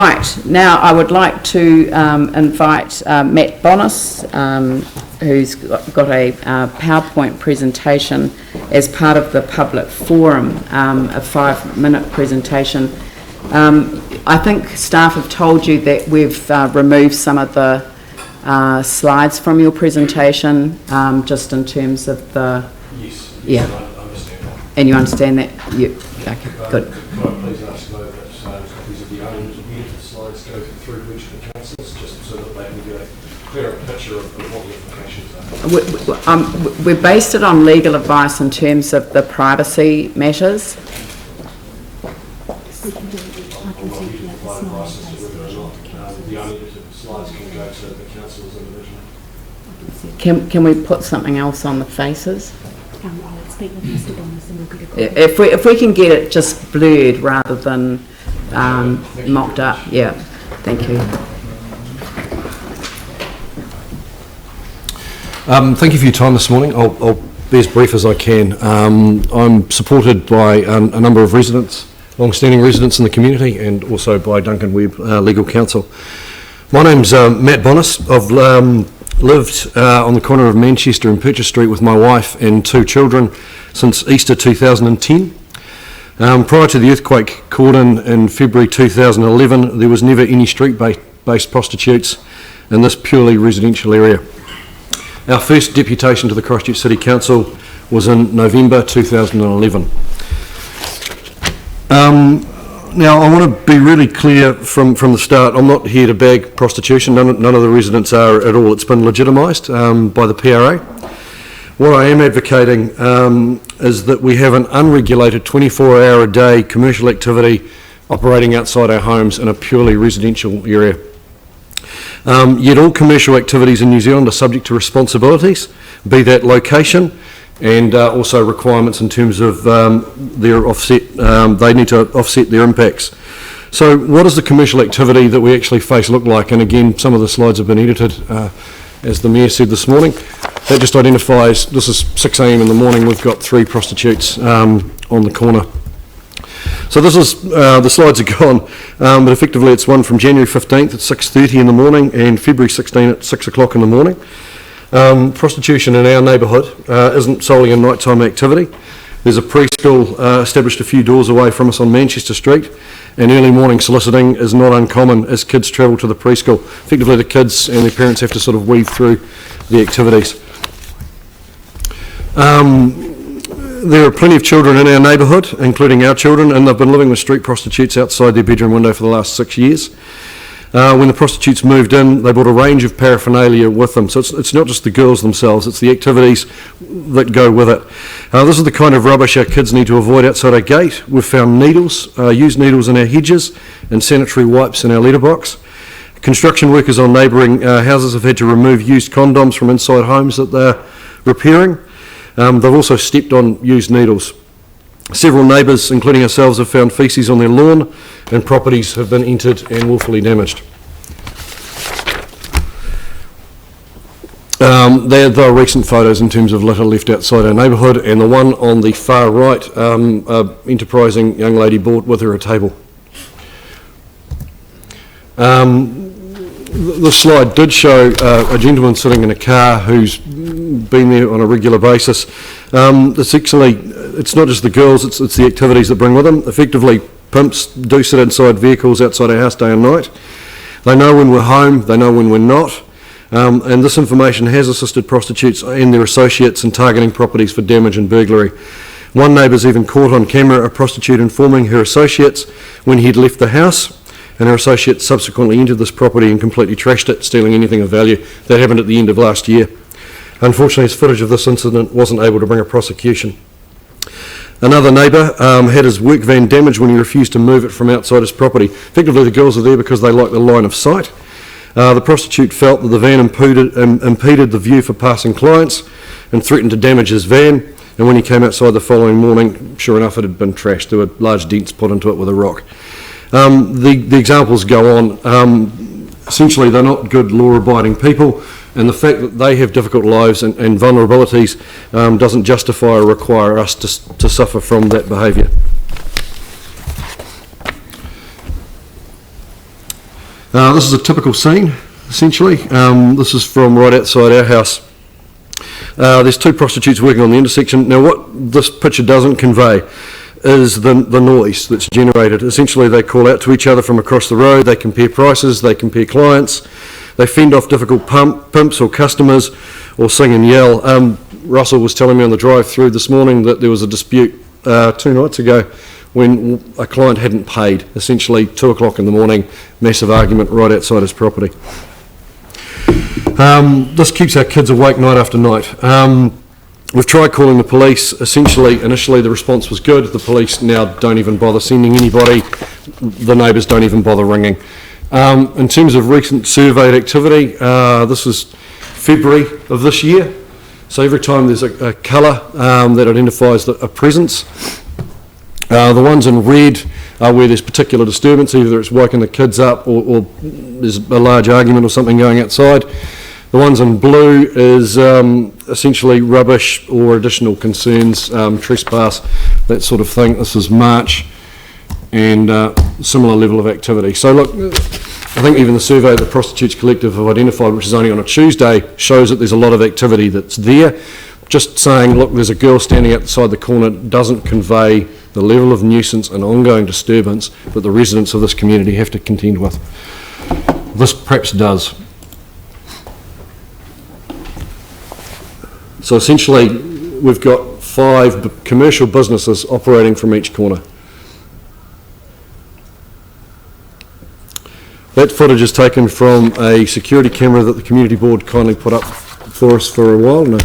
Right, now I would like to invite Matt Bonus, who's got a PowerPoint presentation as part of the public forum, a 5-minute presentation. I think staff have told you that we've removed some of the slides from your presentation, just in terms of the... Yes, yeah. I understand that. And you understand that? Okay, good. Could I please ask though that copies of the unedited slides go through which of the councillors, just so that they can get a clearer picture of what the implications are? We based it on legal advice in terms of the privacy matters. The unedited slides can go to the councillors individually. Can we put something else on the faces? I'll speak with Mr. Bonus and we'll get it. If we can get it just blurred rather than mocked up, yeah. Thank you. Thank you for your time this morning. I'll be as brief as I can. I'm supported by a number of residents, long-standing residents in the community, and also by Duncan Webb, Legal Counsel. My name's Matt Bonus. I've lived on the corner of Manchester and Purchase Street with my wife and 2 children since Easter 2010. Prior to the earthquake called in February 2011, there was never any street-based prostitutes in this purely residential area. Our first deputation to the Christchurch City Council was in November 2011. Now, I want to be really clear from the start. I'm not here to bag prostitution. None of the residents are at all. It's been legitimised by the PRA. What I am advocating is that we have an unregulated 24-hour-a-day commercial activity operating outside our homes in a purely residential area. Yet all commercial activities in New Zealand are subject to responsibilities, be that location, and also requirements in terms of their offset. They need to offset their impacts. So what does the commercial activity that we actually face look like? And again, some of the slides have been edited, as the Mayor said this morning. That just identifies, this is 6 a.m. in the morning, we've got 3 prostitutes on the corner. So this is, the slides are gone, but effectively it's one from January 15th at 6:30 in the morning and February 16th at 6 o'clock in the morning. Prostitution in our neighbourhood isn't solely a nighttime activity. There's a preschool established a few doors away from us on Manchester Street, and early morning soliciting is not uncommon as kids travel to the preschool. Effectively the kids and their parents have to sort of weave through the activities. There are plenty of children in our neighbourhood, including our children, and they've been living with street prostitutes outside their bedroom window for the last 6 years. When the prostitutes moved in, they brought a range of paraphernalia with them. So it's not just the girls themselves, it's the activities that go with it. This is the kind of rubbish our kids need to avoid outside our gate. We've found needles, used needles in our hedges, and sanitary wipes in our letterbox. Construction workers on neighbouring houses have had to remove used condoms from inside homes that they're repairing. They've also stepped on used needles. Several neighbours, including ourselves, have found faeces on their lawn, and properties have been entered and willfully damaged. There are recent photos in terms of litter left outside our neighbourhood, and the one on the far right, an enterprising young lady brought with her a table. The slide did show a gentleman sitting in a car who's been there on a regular basis. It's not just the girls, it's the activities that bring with them. Effectively, pimps do sit inside vehicles outside our house day and night. They know when we're home, they know when we're not, and this information has assisted prostitutes and their associates in targeting properties for damage and burglary. One neighbour's even caught on camera a prostitute informing her associates when he'd left the house, and her associates subsequently entered this property and completely trashed it, stealing anything of value. That happened at the end of last year. Unfortunately, his footage of this incident wasn't able to bring a prosecution. Another neighbour had his work van damaged when he refused to move it from outside his property. Effectively, the girls are there because they like the line of sight. The prostitute felt that the van impeded the view for passing clients and threatened to damage his van. And when he came outside the following morning, sure enough, it had been trashed. There were large dents put into it with a rock. The examples go on. Essentially, they're not good law-abiding people, and the fact that they have difficult lives and vulnerabilities doesn't justify or require us to suffer from that behaviour. This is a typical scene, essentially. This is from right outside our house. There's two prostitutes working on the intersection. Now, what this picture doesn't convey is the noise that's generated. Essentially, they call out to each other from across the road, they compare prices, they compare clients, they fend off difficult pimps or customers, or sing and yell. Russell was telling me on the drive through this morning that there was a dispute 2 nights ago when a client hadn't paid. Essentially, 2 o'clock in the morning, massive argument right outside his property. This keeps our kids awake night after night. We've tried calling the police. Essentially, initially the response was good. The police now don't even bother sending anybody. The neighbours don't even bother ringing. In terms of recent surveyed activity, this is February of this year. So every time there's a colour that identifies a presence. The ones in red are where there's particular disturbance, either it's woken the kids up or there's a large argument or something going outside. The ones in blue is essentially rubbish or additional concerns, trespass, that sort of thing. This is March, and similar level of activity. So look, I think even the survey that the Prostitutes Collective have identified, which is only on a Tuesday, shows that there's a lot of activity that's there. Just saying, look, there's a girl standing outside the corner doesn't convey the level of nuisance and ongoing disturbance that the residents of this community have to contend with. This perhaps does. So essentially, we've got 5 commercial businesses operating from each corner. That footage is taken from a security camera that the community board kindly put up for us for a while on a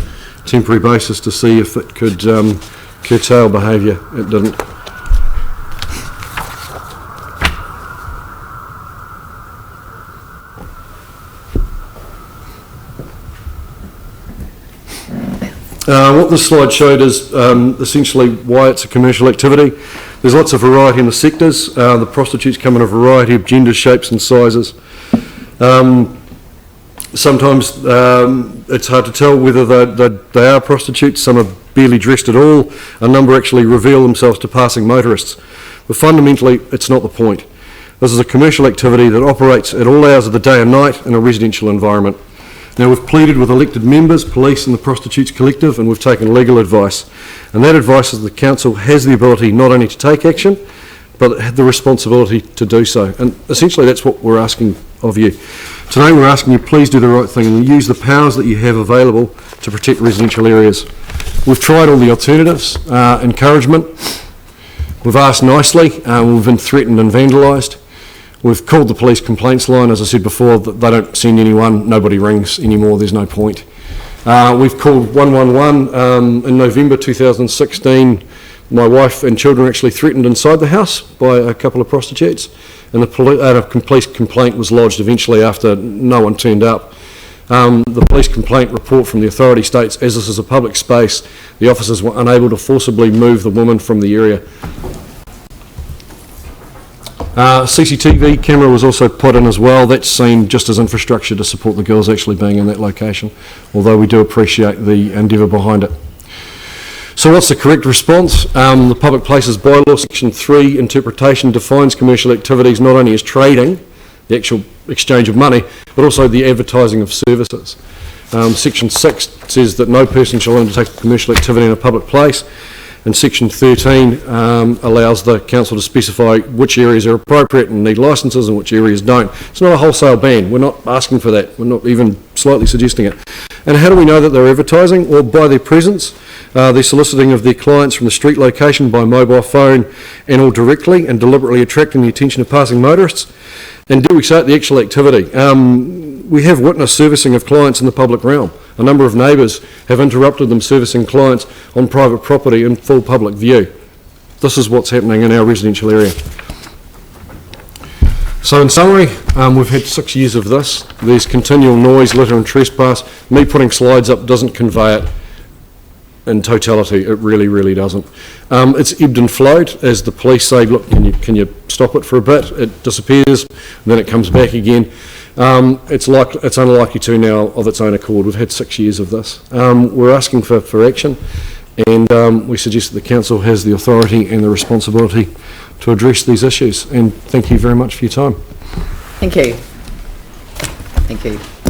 temporary basis to see if it could curtail behaviour. It didn't. What this slide showed is essentially why it's a commercial activity. There's lots of variety in the sectors. The prostitutes come in a variety of genders, shapes and sizes. Sometimes it's hard to tell whether they are prostitutes. Some are barely dressed at all. A number actually reveal themselves to passing motorists. But fundamentally, it's not the point. This is a commercial activity that operates at all hours of the day and night in a residential environment. Now, we've pleaded with elected members, police and the Prostitutes Collective, and we've taken legal advice. And that advice is the council has the ability not only to take action, but the responsibility to do so. And essentially that's what we're asking of you. Today we're asking you please do the right thing and use the powers that you have available to protect residential areas. We've tried all the alternatives, encouragement. We've asked nicely, we've been threatened and vandalised. We've called the police complaints line, as I said before, that they don't send anyone, nobody rings anymore, there's no point. We've called 111 in November 2016. My wife and children were actually threatened inside the house by a couple of prostitutes, and a police complaint was lodged eventually after no one turned up. The police complaint report from the authority states, as this is a public space, the officers were unable to forcibly move the woman from the area. CCTV camera was also put in as well. That's seen just as infrastructure to support the girls actually being in that location, although we do appreciate the endeavour behind it. So what's the correct response? The Public Places Bylaw Section 3 interpretation defines commercial activities not only as trading, the actual exchange of money, but also the advertising of services. Section 6 says that no person shall undertake a commercial activity in a public place, and Section 13 allows the council to specify which areas are appropriate and need licences and which areas don't. It's not a wholesale ban. We're not asking for that. We're not even slightly suggesting it. And how do we know that they're advertising? Well, by their presence. They're soliciting of their clients from the street location by mobile phone and or directly and deliberately attracting the attention of passing motorists. And do we say the actual activity? We have witnessed servicing of clients in the public realm. A number of neighbours have interrupted them servicing clients on private property in full public view. This is what's happening in our residential area. So in summary, we've had 6 years of this. There's continual noise, litter and trespass. Me putting slides up doesn't convey it in totality. It really, really doesn't. It's ebbed and flowed as the police say, look, can you stop it for a bit? It disappears, and then it comes back again. It's unlikely to now of its own accord. We've had 6 years of this. We're asking for action, and we suggest that the council has the authority and the responsibility to address these issues. And thank you very much for your time. Thank you. Thank you.